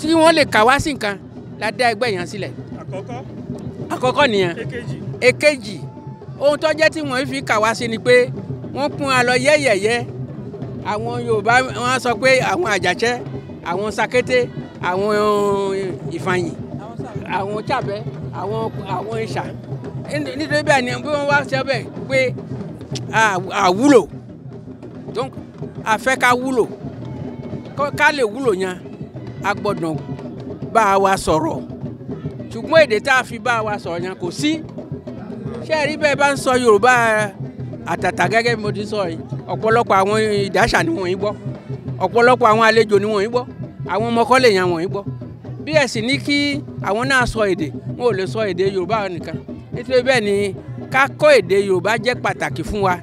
kí wọ́n lè kà wá sí nǹkan la dá ẹgbẹ́ yẹn sílẹ̀. Àkọ́kọ́ nìyẹn. Èkejì ohun tó jẹ́ tí wọ́n fi kà wá sí ni pé wọ́n kún wa lọ yẹ́yẹ̀yẹ́ àwọn Yorùbá wọ́n sọ pé àwọn Àjàṣẹ́ àwọn Sakété àwọn Ìfàyìn àwọn Chàbẹ́ àwọn Ìṣà nítorí bẹ́ẹ̀ ni bí wọ́n wá sẹ́bẹ̀ pé àwúlò donc a fẹ́ ká wúlò ká lè wúlò yẹn a gbọ́dọ̀ bá wa sọ̀rọ̀ ṣùgbọ́n èdè tá a fi bá wa sọ̀rọ̀ yẹn kò sí ṣé ẹ rí bẹ́ẹ̀ bá ń sọ Yorùbá àtàtà gẹ́gẹ́ bí mo ti sọ yìí ọ̀pọ̀lọpọ̀ àwọn ìdáṣà ni wọ́n ń gbọ́ ọ̀pọ̀lọpọ̀ àwọn àlejò ni wọ́n ń gbọ́ àwọn ọmọkọ́lé yẹn wọ́n ń gbọ́ bí ẹ̀ sì ní kí àwọn náà sọ èdè wọn ò lè sọ èdè Yorùbá nìkan nítorí bẹ́ẹ̀ ni ká kọ́ èdè Yorùbá jẹ́ pàtàkì fún wa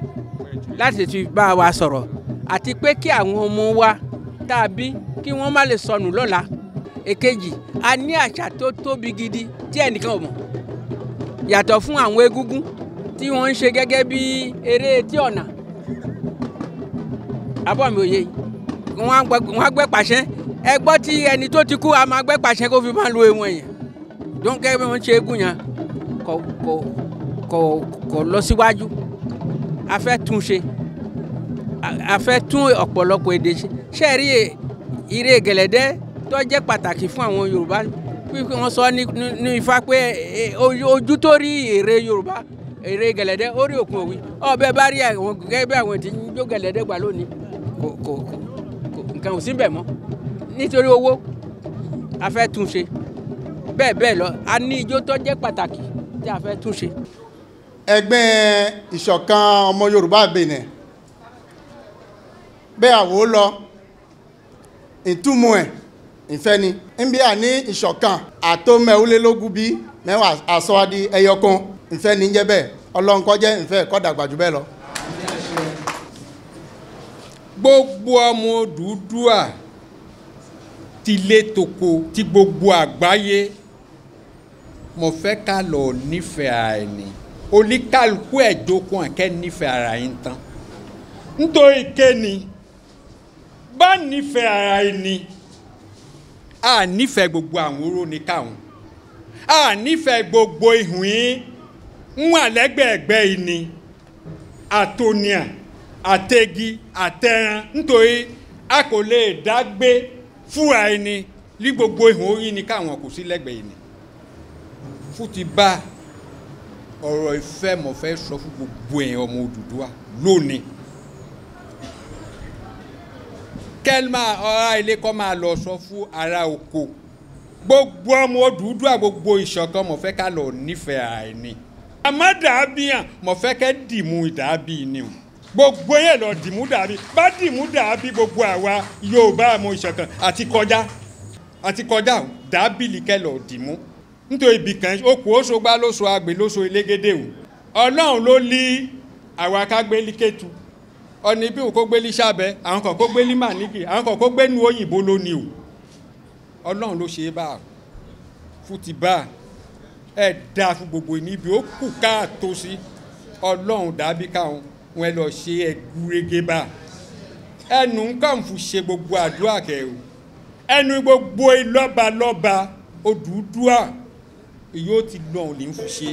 láti fi bá wa sọ̀rọ̀ àti pé kí àwọn ọmọ wa tàbí kí wọ́n má lè sọnù lọ́la. Èkejì a ní àṣà tó tóbi gidi tí ẹnìkan ò mọ̀ yàtọ̀ fún àwọn egúngún tí wọ́n ń ṣe gẹ́gẹ́ bí eré etí ọ̀nà abọ́ mi ò yé wọ́n á gbẹ́ pàṣẹ ẹ gbọ́ tí ẹni tó ti kú a máa gbẹ́ pàṣẹ kó fi máa lo ewọn èèyàn tó ń kẹ́ bí wọ́n ṣe egún yẹn kò lọ síwájú a fẹ́ tún ṣe a fẹ́ tún ọ̀pọ̀lọpọ̀ èdè ṣe ṣe rí ìrè gẹ̀lẹ́dẹ́ tó jẹ́ pàtàkì fún àwọn Yorùbá pípé wọ́n sọ ní Ifá pé ojú tó rí èrè Yorùbá èrè gẹ̀lẹ́dẹ́ ó rí òkun òwì ọbẹ̀ bá rí àwọn gẹ́gẹ́ bí àwọn tí ń jó gẹ̀lẹ́dẹ́ gbà lónìí kò nǹkan ò sí bẹ̀ mọ́ nítorí owó a fẹ́ tún ṣe bẹ́ẹ̀ lọ a ní ijó tó jẹ́ pàtàkì tí a fẹ́ tún ṣe. Ẹgbẹ́ ìṣọ̀kan ọmọ Yorùbá Benin bẹ́ẹ̀ àwò lọ ìtumọ̀ ẹ̀ ìfẹ́ ni ń bí a ní ìṣọ̀kan àtó mẹ́wúlélógún bí mẹ́wàá àsọwádí ẹyọkan ìfẹ́ ní jẹ́ bẹ́ẹ̀ Ọlọ́run kó jẹ́ ìfẹ́ kó dàgbà jù bẹ́ẹ̀ lọ. Gbogbo ọmọ Odùduwà tilé toko ti gbogbo àgbáyé mo fẹ́ ká lọ nífẹ̀ẹ́ ara ẹni oníkálukú ẹ̀jókòó àkẹ́ nífẹ̀ẹ́ ara yín tán nítorí kéni bá nífẹ̀ẹ́ ara ẹni a nífẹ̀ẹ́ gbogbo àwọn oró ní káwọn a nífẹ̀ẹ́ gbogbo ihun yín ń wà lẹ́gbẹ̀ẹ́gbẹ́ yìí ni àtòníà àtẹ̀gì àtẹ̀ràn nítorí a kò lè dá gbé fúra ẹni ní gbogbo ihun orí ni káwọn kò sí lẹ́gbẹ̀ẹ́ yìí ni fún ti bá ọ̀rọ̀ ìfẹ́ mo fẹ́ sọ fún gbogbo èèyàn ọmọ Odùduwà lónìí kẹ́lmà ọ̀rá ilé kọ́ máa lọ sọ fún ará oko gbogbo ọmọ Odùduwà gbogbo ìṣọ̀kan mo fẹ́ ká lọ nífẹ̀ẹ́ àìní àmọ́ dàbí hàn mo fẹ́ kẹ́ dìmú ìdàbí ni o gbogbo yẹn lọ dìmú dàbí bá dìmú dàbí gbogbo àwa Yorùbá àmọ́ ìṣọ̀kan àti kọjá dàbí likẹ́ lọ dìmú nítorí ibì kan okù oṣogbá lóṣo àgbè lóṣo elégédé o Ọlọ́run ló lí àwa ká gbé líkẹ́tù ọ̀nà ibi òkó gbé lí sábẹ́ àwọn kan kó gbé lí màníkì àwọn kan kó gbé nu òyìnbó lónìí o Ọlọ́run ló ṣe é bá fún ti bá ẹ dá fún gbogbo níbi ó kù káàtó sí Ọlọ́run dàbí káwọn wọn lọ ṣe ẹgúrégé bá ẹnu nǹkan fún ṣe gbogbo àdúrà kẹ o ẹnu gbogbo lọ́ba Odùduwà yóò ti gbọ̀n lè ń fi ṣe.